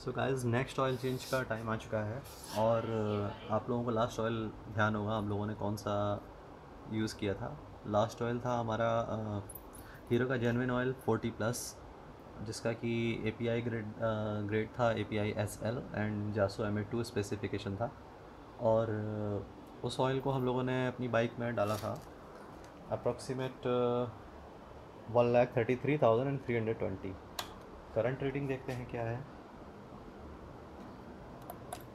So guys next oil change का time आ चुका है और आप लोगों को लास्ट ऑयल ध्यान होगा हम लोगों ने कौन सा यूज़ किया था। लास्ट ऑयल था हमारा हीरो का जेन्युइन ऑयल 40 प्लस, जिसका कि एपीआई ग्रेड था, एपीआई एसएल एंड जासो MA2 स्पेसिफिकेशन था। और उस ऑयल को हम लोगों ने अपनी बाइक में डाला था अप्रॉक्सीमेट 1,33,320। करंट रीडिंग देखते हैं क्या है।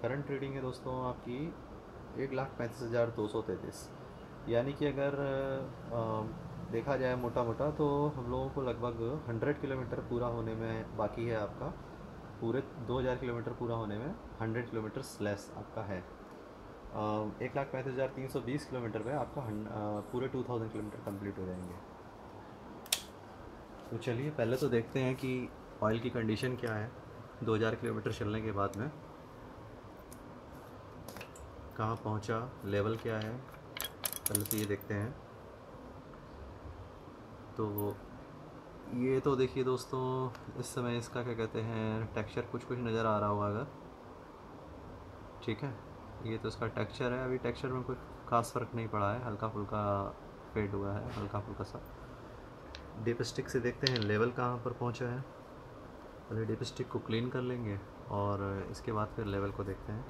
करंट रीडिंग है दोस्तों आपकी 1,35,233। यानी कि अगर देखा जाए मोटा मोटा तो हम लोगों को लगभग 100 किलोमीटर पूरा होने में बाकी है आपका। पूरे 2,000 किलोमीटर पूरा होने में 100 किलोमीटर लेस आपका है। 1,35,320 किलोमीटर में आपका पूरे 2,000 किलोमीटर कंप्लीट हो जाएंगे। तो चलिए पहले तो देखते हैं कि ऑयल की कंडीशन क्या है 2,000 किलोमीटर चलने के बाद में, कहाँ पहुँचा, लेवल क्या है, पहले तो ये देखते हैं। तो ये तो देखिए दोस्तों, इस समय इसका क्या कहते हैं टेक्सचर कुछ कुछ नज़र आ रहा होगा अगर, ठीक है। ये तो इसका टेक्सचर है, अभी टेक्सचर में कोई ख़ास फ़र्क नहीं पड़ा है, हल्का फुल्का फेड हुआ है, हल्का फुल्का सा। डिप स्टिक से देखते हैं लेवल कहाँ पर पहुँचा है। पहले डिप स्टिक को क्लीन कर लेंगे और इसके बाद फिर लेवल को देखते हैं।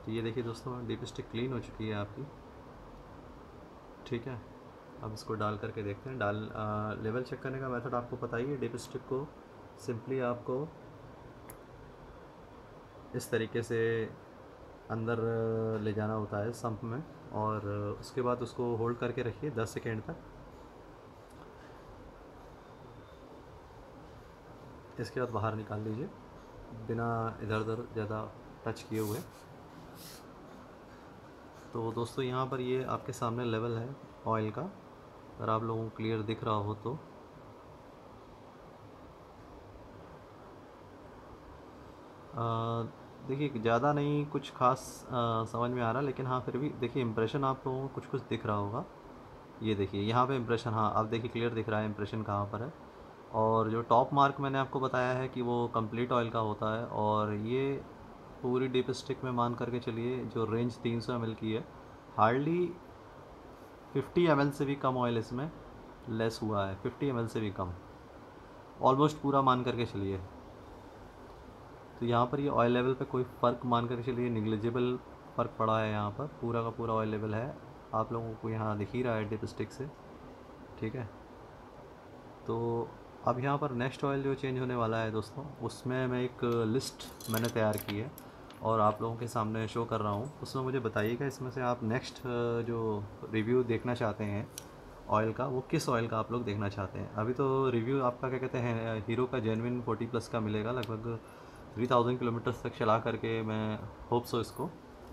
तो ये देखिए दोस्तों, डिप स्टिक क्लीन हो चुकी है आपकी, ठीक है। अब इसको डाल करके देखते हैं। लेवल चेक करने का मेथड आपको पता ही है। डिप स्टिक को सिंपली आपको इस तरीके से अंदर ले जाना होता है सम्प में, और उसके बाद उसको होल्ड करके रखिए 10 सेकेंड तक। इसके बाद बाहर निकाल लीजिए बिना इधर उधर ज़्यादा टच किए हुए। तो दोस्तों यहाँ पर ये आपके सामने लेवल है ऑयल का, अगर आप लोगों को क्लियर दिख रहा हो तो। देखिए ज़्यादा नहीं कुछ खास समझ में आ रहा, लेकिन हाँ फिर भी देखिए इम्प्रेशन आप लोगों को कुछ कुछ दिख रहा होगा। ये देखिए यहाँ पे इम्प्रेशन, हाँ अब देखिए क्लियर दिख रहा है इम्प्रेशन कहाँ पर है। और जो टॉप मार्क मैंने आपको बताया है कि वो कंप्लीट ऑयल का होता है, और ये पूरी डीप स्टिक में मान करके चलिए जो रेंज 300 ml की है, हार्डली 50 ml से भी कम ऑयल इसमें लेस हुआ है, 50 ml से भी कम, ऑलमोस्ट पूरा मान करके चलिए। तो यहाँ पर ये ऑयल लेवल पे कोई फ़र्क मान कर चलिए निग्लिजिबल फ़र्क पड़ा है। यहाँ पर पूरा का पूरा ऑयल लेवल है, आप लोगों को यहाँ दिख ही रहा है डिप स्टिक से, ठीक है। तो अब यहाँ पर नेक्स्ट ऑयल जो चेंज होने वाला है दोस्तों, उसमें मैं एक लिस्ट मैंने तैयार की है और आप लोगों के सामने शो कर रहा हूँ। उसमें मुझे बताइएगा इसमें से आप नेक्स्ट जो रिव्यू देखना चाहते हैं ऑयल का, वो किस ऑयल का आप लोग देखना चाहते हैं। अभी तो रिव्यू आपका क्या कहते हैं हीरो का जेन्युइन 40 प्लस का मिलेगा, लगभग 3,000 किलोमीटर्स तक चला करके मैं होप सो इसको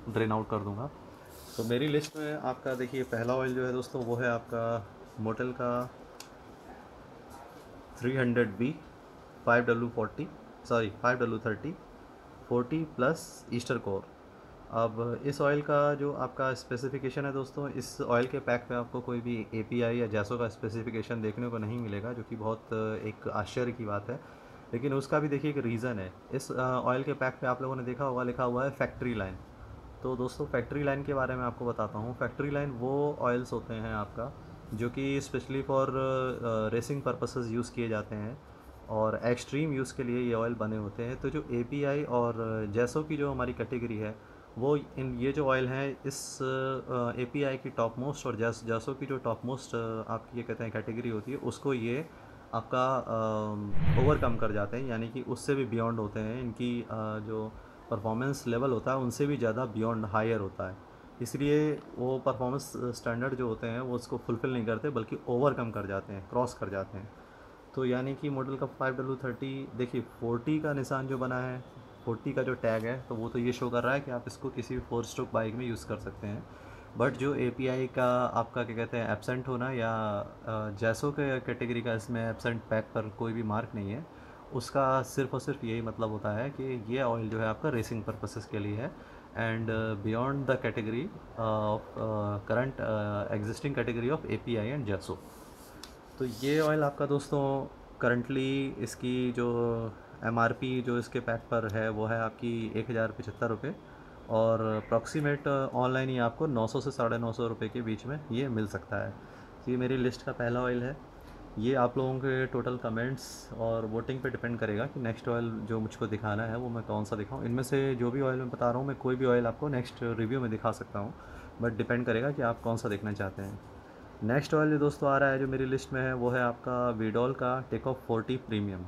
ड्रेन आउट कर दूंगा। तो मेरी लिस्ट में आपका देखिए पहला ऑयल जो है दोस्तों, वो है आपका मोटेल का 300B 5W40, sorry 5W30 40 plus Easter core. अब इस ऑयल का जो आपका स्पेसिफिकेशन है दोस्तों, इस ऑयल के पैक पे आपको कोई भी एपीआई या जैसो का स्पेसिफिकेशन देखने को नहीं मिलेगा, जो कि बहुत एक आश्चर्य की बात है। लेकिन उसका भी देखिए एक रीज़न है। इस ऑयल के पैक पे आप लोगों ने देखा होगा लिखा हुआ है फैक्ट्री लाइन। तो दोस्तों फैक्ट्री लाइन के बारे में आपको बताता हूँ। फैक्ट्री लाइन वो ऑयल्स होते हैं आपका जो कि specially for racing purposes use किए जाते हैं, और एक्सट्रीम यूज़ के लिए ये ऑयल बने होते हैं। तो जो एपीआई और जैसो की जो हमारी कैटेगरी है, वो इन ये जो ऑयल है इस एपीआई की टॉप मोस्ट और जैसो की जो टॉप मोस्ट आपकी ये कहते हैं कैटेगरी होती है, उसको ये आपका ओवरकम कर जाते हैं, यानी कि उससे भी बियॉन्ड होते हैं। इनकी जो परफॉर्मेंस लेवल होता है उनसे भी ज़्यादा बियॉन्ड हायर होता है, इसलिए वो परफॉर्मेंस स्टैंडर्ड जो होते हैं वो उसको फुलफ़िल नहीं करते बल्कि ओवरकम कर जाते हैं, क्रॉस कर जाते हैं। तो यानी कि मॉडल का 5W30 देखिए 40 का निशान जो बना है, 40 का जो टैग है, तो वो तो ये शो कर रहा है कि आप इसको किसी भी 4 स्ट्रोक बाइक में यूज़ कर सकते हैं। बट जो एपीआई का आपका क्या कहते हैं एब्सेंट होना, या जैसो के कैटेगरी का इसमें एब्सेंट पैक पर कोई भी मार्क नहीं है, उसका सिर्फ़ और सिर्फ यही मतलब होता है कि ये ऑयल जो है आपका रेसिंग पर्पसेस के लिए है, and beyond the category of current existing category of API and जैसो। तो ये ऑयल आपका दोस्तों करंटली इसकी जो एमआरपी जो इसके पैक पर है वो है आपकी 1075 रुपये, और अप्रॉक्सीमेट ऑनलाइन ही आपको 900 से 950 रुपये के बीच में ये मिल सकता है। तो ये मेरी लिस्ट का पहला ऑयल है। ये आप लोगों के टोटल कमेंट्स और वोटिंग पे डिपेंड करेगा कि नेक्स्ट ऑयल जो मुझको दिखाना है वो मैं कौन सा दिखाऊं। इनमें से जो भी ऑयल मैं बता रहा हूँ, मैं कोई भी ऑयल आपको नेक्स्ट रिव्यू में दिखा सकता हूँ, बट डिपेंड करेगा कि आप कौन सा देखना चाहते हैं। नेक्स्ट ऑयल जो दोस्तों आ रहा है जो मेरी लिस्ट में है वो है आपका वीडॉल का टेक ऑफ 40 प्रीमियम।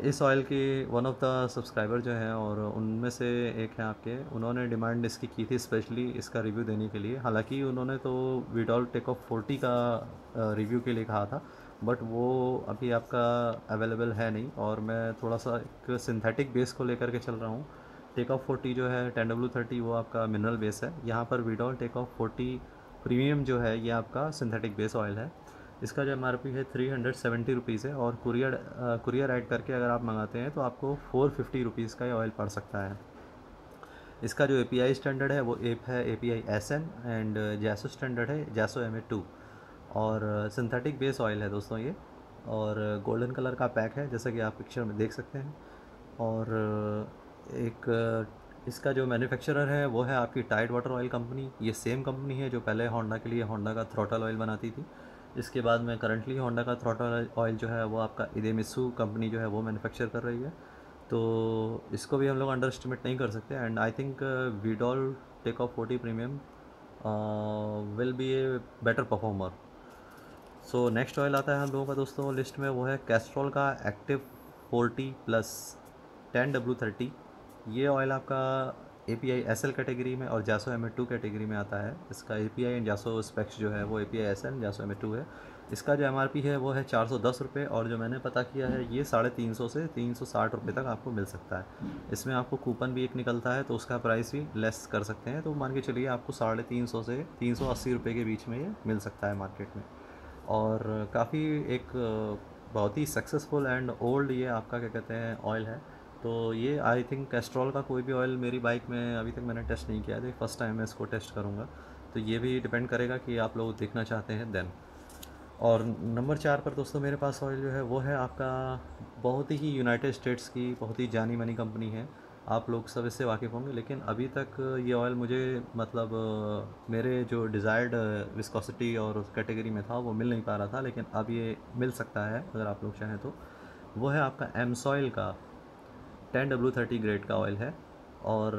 इस ऑयल के वन ऑफ द सब्सक्राइबर जो हैं, और उनमें से एक हैं आपके, उन्होंने डिमांड इसकी की थी स्पेशली इसका रिव्यू देने के लिए। हालांकि उन्होंने तो वीडॉल टेक ऑफ 40 का रिव्यू के लिए कहा था, बट वो अभी आपका अवेलेबल है नहीं, और मैं थोड़ा सा एक सिंथेटिक बेस को लेकर के चल रहा हूँ। टेक ऑफ 40 जो है 10W30 वो आपका मिनरल बेस है। यहाँ पर वीडॉल टेक ऑफ 40 प्रीमियम जो है ये आपका सिंथेटिक बेस ऑयल है। इसका जो एमआरपी है 370 रुपीज़ है, और कुरियर ऐड करके अगर आप मंगाते हैं तो आपको 450 रुपीज़ का ये ऑयल पड़ सकता है। इसका जो एपीआई स्टैंडर्ड है वो एपीआई एसएन, एंड जैसो स्टैंडर्ड है जैसो MA2, और सिंथेटिक बेस ऑयल है दोस्तों ये, और गोल्डन कलर का पैक है जैसा कि आप पिक्चर में देख सकते हैं। और एक इसका जो मैन्युफैक्चरर है वो है आपकी टाइड वाटर ऑयल कंपनी। ये सेम कंपनी है जो पहले होंडा के लिए होंडा का थ्रॉटल ऑयल बनाती थी। इसके बाद में करंटली होंडा का थ्रॉटल ऑयल जो है वो आपका इडेमित्सु कंपनी जो है वो मैन्युफैक्चर कर रही है। तो इसको भी हम लोग अंडर एस्टिमेट नहीं कर सकते, and I think Veedol take off 40 premium will be a better performer. So next oil आता है हम लोगों का दोस्तों लिस्ट में, वो है कैस्ट्रॉल का एक्टिव 40 प्लस 10W30। ये ऑयल आपका API SL कैटेगरी में और जासो MA2 कैटेगरी में आता है। इसका API एंड जासो स्पेक्स जो है वो API SL जासो MA2 है। इसका जो MRP है वो है 410 रुपये, और जो मैंने पता किया है ये 350 से 360 रुपये तक आपको मिल सकता है। इसमें आपको कूपन भी एक निकलता है तो उसका प्राइस भी लेस कर सकते हैं, तो मान के चलिए आपको 350 से 380 रुपये के बीच में ये मिल सकता है मार्केट में। और काफ़ी एक बहुत ही सक्सेसफुल एंड ओल्ड ये आपका क्या कहते हैं ऑयल है। तो ये आई थिंक कैस्ट्रॉल का कोई भी ऑयल मेरी बाइक में अभी तक मैंने टेस्ट नहीं किया है, तो फर्स्ट टाइम मैं इसको टेस्ट करूँगा। तो ये भी डिपेंड करेगा कि आप लोग देखना चाहते हैं देन। और नंबर 4 पर दोस्तों मेरे पास ऑयल जो है वो है आपका बहुत ही यूनाइटेड स्टेट्स की बहुत ही जानी मानी कंपनी है। आप लोग सब इससे वाकिफ़ होंगे, लेकिन अभी तक ये ऑयल मुझे मतलब मेरे जो डिज़ायर्ड विस्कोसिटी और उस कैटेगरी में था वो मिल नहीं पा रहा था, लेकिन अब ये मिल सकता है अगर आप लोग चाहें तो। वो है आपका एमसॉइल का 10W30 ग्रेड का ऑयल है। और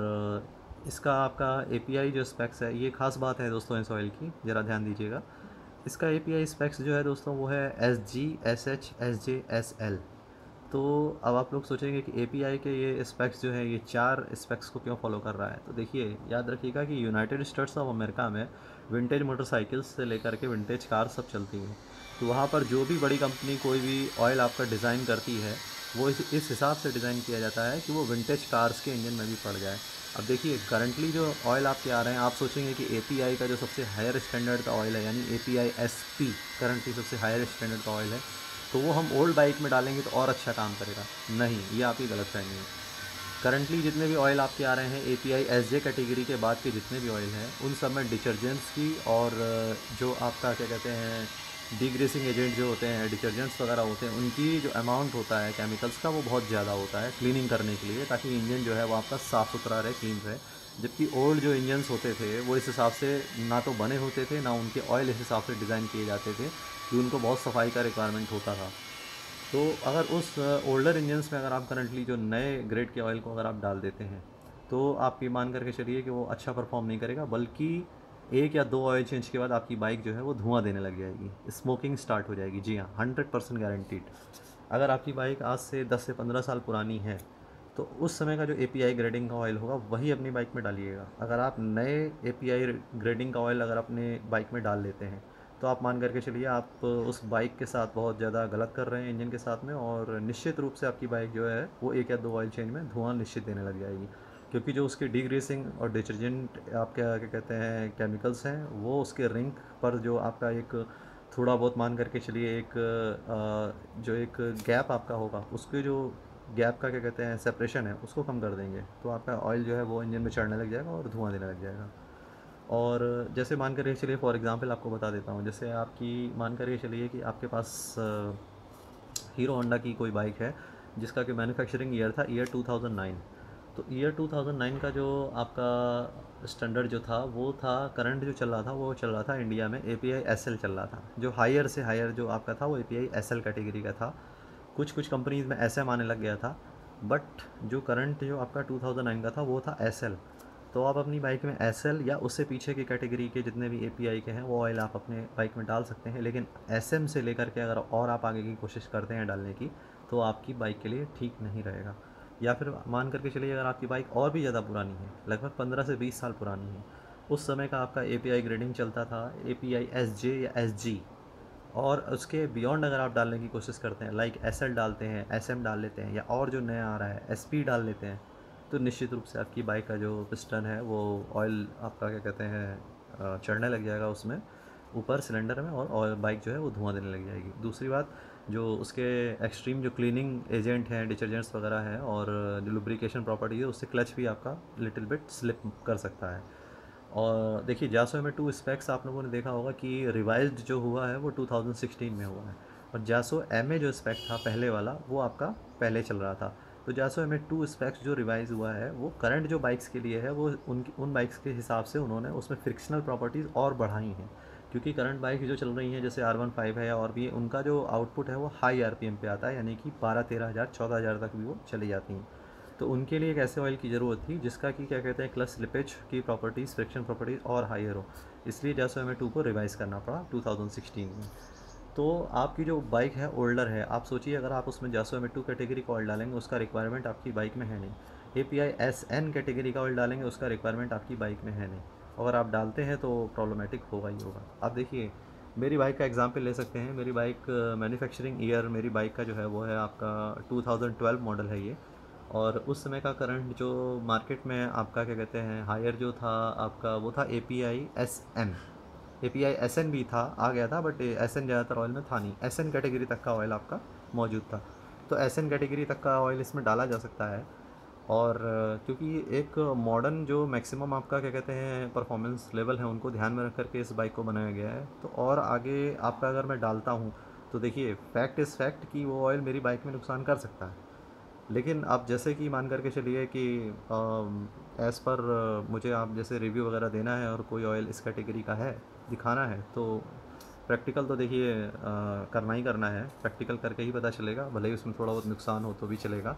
इसका आपका API जो स्पेक्स है, ये ख़ास बात है दोस्तों इस ऑयल की, ज़रा ध्यान दीजिएगा। इसका API स्पेक्स जो है दोस्तों वो है SG SH SJ SL। तो अब आप लोग सोचेंगे कि API के ये स्पेक्स जो है ये 4 स्पेक्स को क्यों फॉलो कर रहा है। तो देखिए, याद रखिएगा कि यूनाइटेड स्टेट्स ऑफ अमेरिका में विंटेज मोटरसाइकिल्स से लेकर के विंटेज कार सब चलती हैं। तो वहाँ पर जो भी बड़ी कंपनी कोई भी ऑयल आपका डिज़ाइन करती है वो इस हिसाब से डिज़ाइन किया जाता है कि वो विंटेज कार्स के इंजन में भी पड़ जाए। अब देखिए, करंटली जो ऑयल आपके आ रहे हैं, आप सोचेंगे कि API का जो सबसे हायर स्टैंडर्ड का ऑयल है, यानी API SP करंटली सबसे हायर स्टैंडर्ड का ऑयल है, तो वो हम ओल्ड बाइक में डालेंगे तो और अच्छा काम करेगा। नहीं, ये आपकी गलतफहमी है। करंटली जितने भी ऑयल आपके आ रहे हैं API SJ कैटेगरी के बाद के जितने भी ऑयल हैं, उन सब में डिटर्जेंट्स की और जो आपका क्या कहते हैं डीग्रेसिंग एजेंट जो होते हैं, डिटर्जेंट्स वगैरह होते हैं, उनकी जो अमाउंट होता है केमिकल्स का वो बहुत ज़्यादा होता है क्लीनिंग करने के लिए, ताकि इंजन जो है वो आपका साफ़ सुथरा रहे, क्लीन रहे। जबकि ओल्ड जो इंजन्स होते थे वो इस हिसाब से ना तो बने होते थे, ना उनके ऑयल इस हिसाब से डिज़ाइन किए जाते थे कि उनको बहुत सफाई का रिक्वायरमेंट होता था। तो अगर उस ओल्डर इंजन्स में अगर आप करंटली जो नए ग्रेड के ऑयल को अगर आप डाल देते हैं, तो आप ये मान करके चलिए कि वो अच्छा परफॉर्म नहीं करेगा, बल्कि 1 या 2 ऑयल चेंज के बाद आपकी बाइक जो है वो धुआं देने लग जाएगी, स्मोकिंग स्टार्ट हो जाएगी। जी हाँ, 100% गारंटीड। अगर आपकी बाइक आज से 10 से 15 साल पुरानी है तो उस समय का जो API ग्रेडिंग का ऑयल होगा वही अपनी बाइक में डालिएगा। अगर आप नए API ग्रेडिंग का ऑयल अगर अपने बाइक में डाल लेते हैं तो आप मान करके चलिए आप उस बाइक के साथ बहुत ज़्यादा गलत कर रहे हैं इंजन के साथ में, और निश्चित रूप से आपकी बाइक जो है वो 1 या 2 ऑयल चेंज में धुआं निश्चित देने लग जाएगी। क्योंकि जो उसकी डीग्रेसिंग और डिटर्जेंट आपके क्या कहते हैं केमिकल्स हैं, वो उसके रिंग पर जो आपका एक थोड़ा बहुत मान करके चलिए एक जो एक गैप आपका होगा, उसके जो गैप का क्या कहते हैं सेपरेशन है उसको कम कर देंगे, तो आपका ऑयल जो है वो इंजन में चढ़ने लग जाएगा और धुआं देने लग जाएगा। और जैसे मान कर चलिए फॉर एग्ज़ाम्पल आपको बता देता हूँ, जैसे आपकी मान कर चलिए कि आपके पास हीरो होंडा की कोई बाइक है जिसका कि मैन्युफैक्चरिंग ईयर था ईयर 2009। तो ईयर 2009 का जो आपका स्टैंडर्ड जो था वो था, करंट जो चल रहा था वो चल रहा था इंडिया में API SL चल रहा था। जो हायर से हायर जो आपका था वो API SL कैटेगरी का था। कुछ कुछ कंपनीज में SM आने लग गया था, बट जो करंट जो आपका 2009 का था वो था SL। तो आप अपनी बाइक में SL या उससे पीछे की कैटेगरी के जितने भी API के हैं वो ऑयल आप अपने बाइक में डाल सकते हैं, लेकिन SM से लेकर के अगर और आप आगे की कोशिश करते हैं डालने की तो आपकी बाइक के लिए ठीक नहीं रहेगा। या फिर मान करके चलिए अगर आपकी बाइक और भी ज़्यादा पुरानी है, लगभग 15 से 20 साल पुरानी है, उस समय का आपका API ग्रेडिंग चलता था API SJ या SG, और उसके बियॉन्ड अगर आप डालने की कोशिश करते हैं, लाइक SL डालते हैं, SM डाल लेते हैं, या और जो नया आ रहा है SP डाल लेते हैं, तो निश्चित रूप से आपकी बाइक का जो पिस्टन है वो ऑयल आपका क्या कहते हैं चढ़ने लग जाएगा उसमें ऊपर सिलेंडर में, और ऑयल बाइक जो है वो धुआं देने लग जाएगी। दूसरी बात, जो उसके एक्सट्रीम जो क्लीनिंग एजेंट हैं, डिटर्जेंट्स वगैरह हैं, और जो लुब्रिकेशन प्रॉपर्टी है, उससे क्लच भी आपका लिटिल बिट स्लिप कर सकता है। और देखिए जासो M2 स्पेक्स आप लोगों ने देखा होगा कि रिवाइज्ड जो हुआ है वो 2016 में हुआ है, और जासो MA जो स्पेक था पहले वाला वो आपका पहले चल रहा था। तो जासो MA2 स्पेक्स जो रिवाइज हुआ है वो करंट जो बाइक्स के लिए है, वो उन बाइक्स के हिसाब से उन्होंने उसमें फ्रिक्शनल प्रॉपर्टीज़ और बढ़ाई हैं। क्योंकि करंट बाइक जो चल रही हैं जैसे R15 है या और भी, उनका जो आउटपुट है वो हाई RPM पे आता है, यानी कि 12-13 हज़ार 14 हज़ार तक भी वो चली जाती हैं। तो उनके लिए एक ऐसे ऑयल की ज़रूरत थी जिसका कि क्या कहते हैं क्लच स्लिपेज की प्रॉपर्टीज़, फ्रिक्शन प्रॉपर्टीज़ और हायर हो। इसलिए जासो MA2 को रिवाइज़ करना पड़ा 2016 में। तो आपकी जो बाइक है ओल्डर है, आप सोचिए अगर आप उसमें जासो M2 कैटेगरी का ऑयल डालेंगे उसका रिक्वायरमेंट आपकी बाइक में है नहीं, API SN कैटेगरी का ऑयल डालेंगे उसका रिक्वायरमेंट आपकी बाइक में है नहीं, अगर आप डालते हैं तो प्रॉब्लमेटिक होगा ही होगा। आप देखिए मेरी बाइक का एग्जांपल ले सकते हैं। मेरी बाइक मैन्युफैक्चरिंग ईयर मेरी बाइक का जो है वो है आपका 2012 मॉडल है ये, और उस समय का करंट जो मार्केट में आपका क्या कहते हैं हायर जो था आपका वो था API SM। API SN भी था, आ गया था, बट SN ज़्यादातर ऑयल में था नहीं, SN कैटेगरी तक का ऑयल आपका मौजूद था। तो SN कैटेगरी तक का ऑयल इसमें डाला जा सकता है। और क्योंकि एक मॉडर्न जो मैक्सिमम आपका क्या कहते हैं परफॉर्मेंस लेवल है उनको ध्यान में रख करके इस बाइक को बनाया गया है, तो और आगे आपका अगर मैं डालता हूँ तो देखिए फैक्ट इज़ फैक्ट कि वो ऑयल मेरी बाइक में नुकसान कर सकता है। लेकिन आप जैसे कि मान करके चलिए कि एज़ पर मुझे आप जैसे रिव्यू वगैरह देना है और कोई ऑयल इस कैटेगरी का है दिखाना है, तो प्रैक्टिकल तो देखिए करना ही करना है, प्रैक्टिकल करके ही पता चलेगा, भले ही उसमें थोड़ा बहुत नुकसान हो तो भी चलेगा।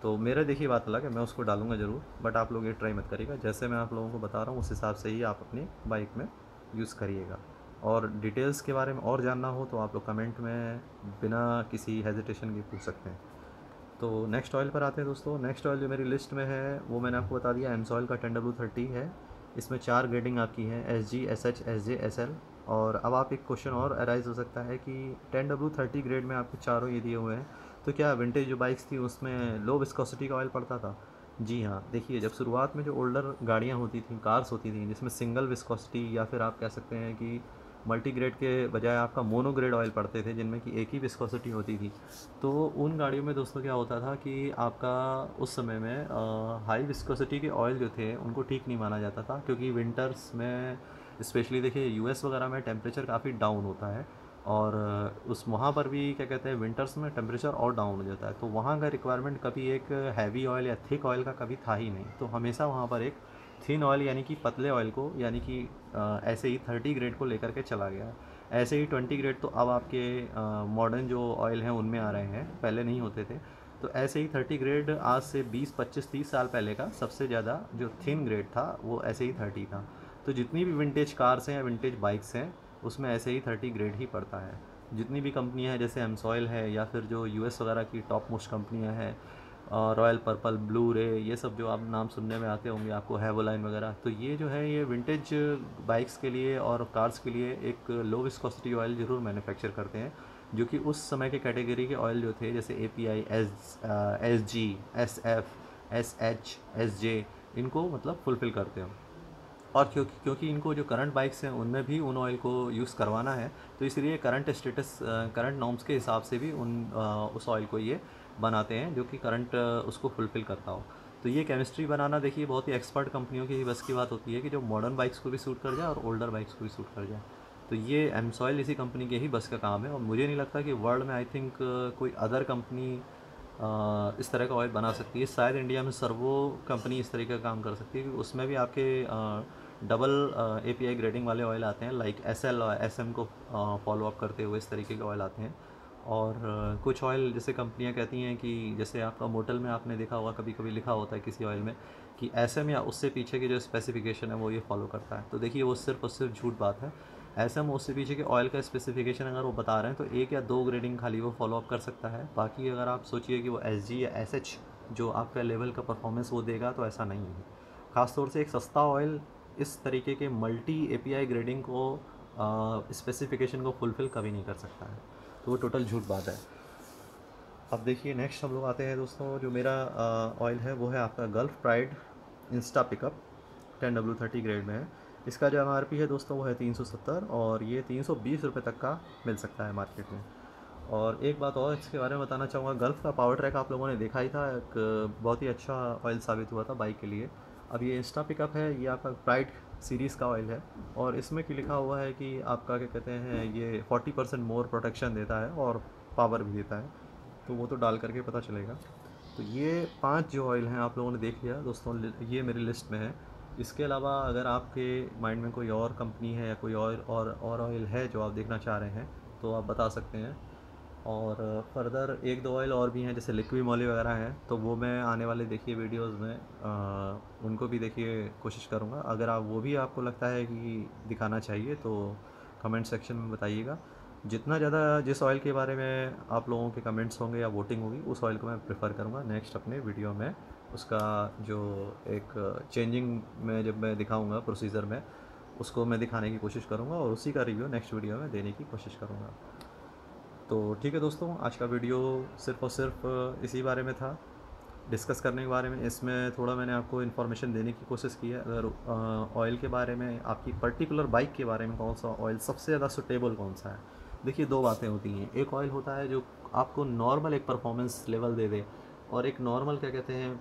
तो मेरा देखिए बात अलग है, मैं उसको डालूंगा ज़रूर, बट आप लोग ये ट्राई मत करिएगा, जैसे मैं आप लोगों को बता रहा हूँ उस हिसाब से ही आप अपनी बाइक में यूज़ करिएगा। और डिटेल्स के बारे में और जानना हो तो आप लोग कमेंट में बिना किसी हेजिटेशन के पूछ सकते हैं। तो नेक्स्ट ऑयल पर आते हैं दोस्तों। नेक्स्ट ऑयल जो मेरी लिस्ट में है वो मैंने आपको बता दिया, एमसॉइल का 10W30 है। इसमें 4 ग्रेडिंग आपकी हैं, SG, SH, SJ, SL। और अब आप एक क्वेश्चन और अराइज हो सकता है कि 10W30 ग्रेड में आपको चारों ये दिए हुए हैं, तो क्या विंटेज जो बाइक्स थी उसमें लो विस्कोसिटी का ऑयल पड़ता था? जी हाँ, देखिए जब शुरुआत में जो ओल्डर गाड़ियाँ होती थी, कार्स होती थी, जिसमें सिंगल विस्कोसिटी या फिर आप कह सकते हैं कि मल्टी ग्रेड के बजाय आपका मोनो ग्रेड ऑयल पड़ते थे जिनमें कि एक ही विस्कोसिटी होती थी, तो उन गाड़ियों में दोस्तों क्या होता था कि आपका उस समय में हाई विस्कोसिटी के ऑयल जो थे उनको ठीक नहीं माना जाता था, क्योंकि विंटर्स में स्पेशली देखिए US वगैरह में टेम्परेचर काफ़ी डाउन होता है, और उस वहाँ पर भी क्या कहते हैं विंटर्स में टेम्परेचर और डाउन हो जाता है, तो वहाँ का रिक्वायरमेंट कभी एक हैवी ऑयल या थिक ऑयल का कभी था ही नहीं, तो हमेशा वहाँ पर एक थिन ऑयल यानी कि पतले ऑयल को, यानी कि ऐसे ही 30 ग्रेड को लेकर के चला गया है। ऐसे ही 20 ग्रेड तो अब आपके मॉडर्न जो ऑयल हैं उनमें आ रहे हैं, पहले नहीं होते थे। तो ऐसे ही 30 ग्रेड आज से 20-25-30 साल पहले का सबसे ज़्यादा जो थिन ग्रेड था वो ऐसे ही 30 था। तो जितनी भी विंटेज कार्स हैं या विंटेज बाइक्स हैं उसमें ऐसे ही 30 ग्रेड ही पड़ता है। जितनी भी कंपनियां हैं जैसे एमसॉइल है या फिर जो US वगैरह की टॉप मोस्ट कंपनियां हैं, रॉयल पर्पल, ब्लू रे, ये सब जो आप नाम सुनने में आते होंगे आपको, हेवोलाइन वगैरह, तो ये जो है ये विंटेज बाइक्स के लिए और कार्स के लिए एक लो विस्कोसिटी ऑयल ज़रूर मैन्युफैक्चर करते हैं, जो कि उस समय के कैटेगरी के ऑयल जो थे जैसे API, SG, SF, SH, SJ, इनको मतलब फुलफ़िल करते हैं। और क्योंकि इनको जो करंट बाइक्स हैं उनमें भी उन ऑयल को यूज़ करवाना है, तो इसलिए करंट स्टेटस, करंट नॉर्म्स के हिसाब से भी उस ऑयल को ये बनाते हैं जो कि करंट उसको फुलफ़िल करता हो। तो ये केमिस्ट्री बनाना देखिए बहुत ही एक्सपर्ट कंपनियों की ही बस की बात होती है कि जो मॉडर्न बाइक्स को भी सूट कर जाए और ओल्डर बाइक्स को भी सूट कर जाए। तो ये एमसॉइल इसी कंपनी के ही बस का काम है, और मुझे नहीं लगता कि वर्ल्ड में आई थिंक कोई अदर कंपनी इस तरह का ऑयल बना सकती है। शायद इंडिया में सर्वो कंपनी इस तरीके का काम कर सकती है, क्योंकि उसमें भी आपके डबल API ग्रेडिंग वाले ऑयल आते हैं, लाइक SL और SM को फॉलो अप करते हुए इस तरीके के ऑयल आते हैं। और कुछ ऑयल जैसे कंपनियां कहती हैं कि जैसे आपका मोटल में आपने देखा होगा कभी कभी लिखा होता है किसी ऑयल में कि SM या उससे पीछे की जो स्पेसिफिकेशन है वो ये फॉलो करता है, तो देखिए वो सिर्फ और सिर्फ झूठ बात है। SM उससे पीछे के ऑयल का स्पेसिफिकेशन अगर वो बता रहे हैं तो 1 या 2 ग्रेडिंग खाली वो फॉलो अप कर सकता है। बाकी अगर आप सोचिए कि वो SG या SH जो आपका लेवल का परफॉर्मेंस वो देगा, तो ऐसा नहीं है। ख़ासतौर से एक सस्ता ऑयल इस तरीके के मल्टी API ग्रेडिंग को स्पेसिफिकेशन को फुलफ़िल कभी नहीं कर सकता है, तो वो टोटल झूठ बात है। अब देखिए नेक्स्ट हम लोग आते हैं दोस्तों, जो मेरा ऑयल है वो है आपका gulf pride Insta pickup 10W30 grade में है। इसका जो MRP है दोस्तों वो है 370, और ये 320 रुपये तक का मिल सकता है मार्केट में। और एक बात और इसके बारे में बताना चाहूँगा, गल्फ का पावर ट्रैक आप लोगों ने देखा ही था, एक बहुत ही अच्छा ऑयल साबित हुआ था बाइक के लिए। अब ये इंस्टा पिकअप है, ये आपका प्राइड सीरीज़ का ऑयल है, और इसमें कि लिखा हुआ है कि आपका क्या कहते हैं, ये 40% मोर प्रोटेक्शन देता है और पावर भी देता है, तो वो तो डाल करके पता चलेगा। तो ये 5 जो ऑयल हैं आप लोगों ने देख लिया दोस्तों, ये मेरी लिस्ट में है। इसके अलावा अगर आपके माइंड में कोई और कंपनी है या कोई और ऑयल है जो आप देखना चाह रहे हैं, तो आप बता सकते हैं। और फर्दर 1-2 ऑयल और भी हैं जैसे लिक्विड मॉली वगैरह हैं, तो वो मैं आने वाले देखिए वीडियोस में उनको भी देखिए कोशिश करूँगा। अगर आप वो भी आपको लगता है कि दिखाना चाहिए तो कमेंट सेक्शन में बताइएगा। जितना ज़्यादा जिस ऑयल के बारे में आप लोगों के कमेंट्स होंगे या वोटिंग होगी, उस ऑयल को मैं प्रेफर करूँगा नेक्स्ट अपने वीडियो में। उसका जो एक चेंजिंग में जब मैं दिखाऊँगा प्रोसीजर में, उसको मैं दिखाने की कोशिश करूँगा, और उसी का रिव्यू नेक्स्ट वीडियो में देने की कोशिश करूँगा। तो ठीक है दोस्तों, आज का वीडियो सिर्फ़ और सिर्फ इसी बारे में था, डिस्कस करने के बारे में। इसमें थोड़ा मैंने आपको इन्फॉर्मेशन देने की कोशिश की है। अगर ऑयल के बारे में, आपकी पर्टिकुलर बाइक के बारे में कौन सा ऑयल सबसे ज़्यादा सूटेबल कौन सा है, देखिए 2 बातें होती हैं। एक ऑयल होता है जो आपको नॉर्मल एक परफॉर्मेंस लेवल दे दे, और एक नॉर्मल क्या कहते हैं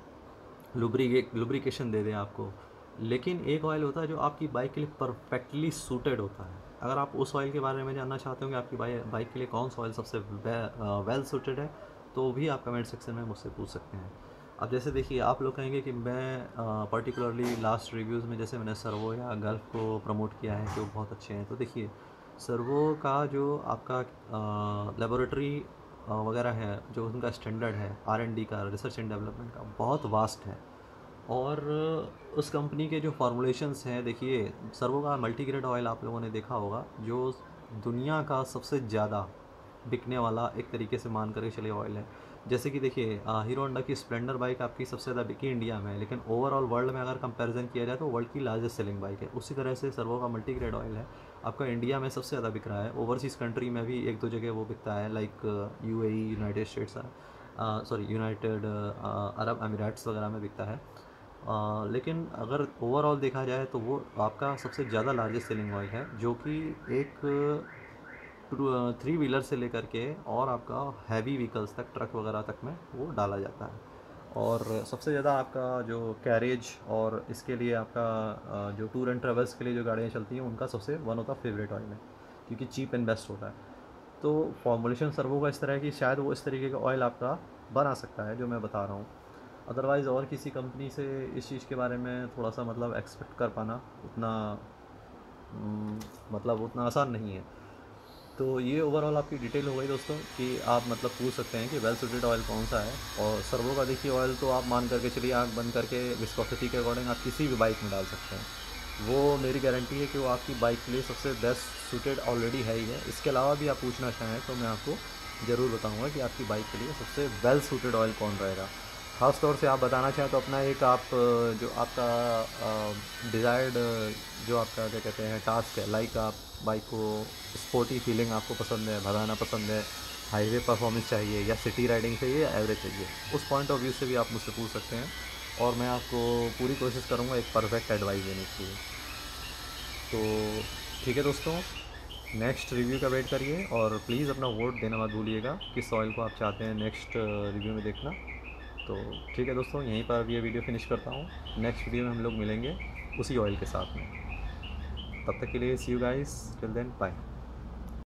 लुब्रिकेशन दे दें आपको। लेकिन एक ऑयल होता है जो आपकी बाइक के लिए परफेक्टली सूटेड होता है। अगर आप उस ऑयल के बारे में जानना चाहते हो कि आपकी बाइक के लिए कौन सा ऑयल सबसे वेल सूटेड है, तो भी आप कमेंट सेक्शन में मुझसे पूछ सकते हैं। अब जैसे देखिए, आप लोग कहेंगे कि मैं पर्टिकुलरली लास्ट रिव्यूज़ में जैसे मैंने सर्वो या गल्फ को प्रमोट किया है कि वो बहुत अच्छे हैं, तो देखिए सर्वो का जो आपका लेबोरेटरी वगैरह है, जो उनका स्टैंडर्ड है R&D का, रिसर्च एंड डेवलपमेंट का, बहुत वास्ट है। और उस कंपनी के जो फॉर्मुलेशंस हैं, देखिए सर्वो का मल्टीग्रेड ऑयल आप लोगों ने देखा होगा, जो दुनिया का सबसे ज़्यादा बिकने वाला एक तरीके से मान करके चलिए ऑयल है। जैसे कि देखिए हीरो होंडा की स्प्लेंडर बाइक आपकी सबसे ज़्यादा बिकी इंडिया में है, लेकिन ओवरऑल वर्ल्ड में अगर कंपैरिजन किया जाए तो वर्ल्ड की लार्जेस्ट सेलिंग बाइक है। उसी तरह से सर्वो का मल्टीग्रेड ऑयल है, आपका इंडिया में सबसे ज़्यादा बिक रहा है। ओवरसीज़ कंट्री में भी 1-2 जगह वो बिकता है, like UAE, United States, United Arab Emirates वगैरह में बिकता है। लेकिन अगर ओवरऑल देखा जाए तो वो आपका सबसे ज़्यादा लार्जेस्ट सेलिंग ऑयल है, जो कि एक 3 व्हीलर से लेकर के और आपका हैवी व्हीकल्स तक, ट्रक वगैरह तक में वो डाला जाता है। और सबसे ज़्यादा आपका जो कैरेज और इसके लिए आपका जो टूर एंड ट्रेवल्स के लिए जो गाड़ियाँ चलती हैं, उनका सबसे one of the favourite oil है, क्योंकि चीप एंड बेस्ट होता है। तो फॉर्मुलेशन सर्वो का इस तरह है कि शायद वो इस तरीके का ऑयल आपका बना सकता है जो मैं बता रहा हूँ। अदरवाइज़ और किसी कंपनी से इस चीज़ के बारे में थोड़ा सा मतलब एक्सपेक्ट कर पाना उतना मतलब उतना आसान नहीं है। तो ये ओवरऑल आपकी डिटेल हो गई दोस्तों, कि आप मतलब पूछ सकते हैं कि वेल सूटेड ऑयल कौन सा है। और सर्वो का देखिए ऑयल तो आप मान करके चलिए, आँख बंद करके विस्कोसिटी के अकॉर्डिंग आप किसी भी बाइक में डाल सकते हैं। वो मेरी गारंटी है कि वो आपकी बाइक के लिए सबसे बेस्ट सूटेड ऑलरेडी है ही है। इसके अलावा भी आप पूछना चाहें तो मैं आपको ज़रूर बताऊंगा कि आपकी बाइक के लिए सबसे वेल सूटेड ऑयल कौन रहेगा। ख़ास तौर से आप बताना चाहें तो अपना एक आप जो आपका डिज़ायर्ड जो आपका क्या कहते हैं टास्क है, लाइक आप बाइक को स्पोर्टी फीलिंग आपको पसंद है, भगाना पसंद है, हाईवे परफॉर्मेंस चाहिए, या सिटी राइडिंग चाहिए, या एवरेज चाहिए, उस पॉइंट ऑफ व्यू से भी आप मुझसे पूछ सकते हैं, और मैं आपको पूरी कोशिश करूँगा एक परफेक्ट एडवाइस देने के लिए। तो ठीक है दोस्तों, नेक्स्ट रिव्यू का वेट करिए, और प्लीज़ अपना वोट देना मत भूलिएगा किस ऑयल को आप चाहते हैं नेक्स्ट रिव्यू में देखना। तो ठीक है दोस्तों, यहीं पर ये वीडियो फिनिश करता हूँ। नेक्स्ट वीडियो में हम लोग मिलेंगे उसी ऑयल के साथ में। तब तक के लिए see you guys, till then bye.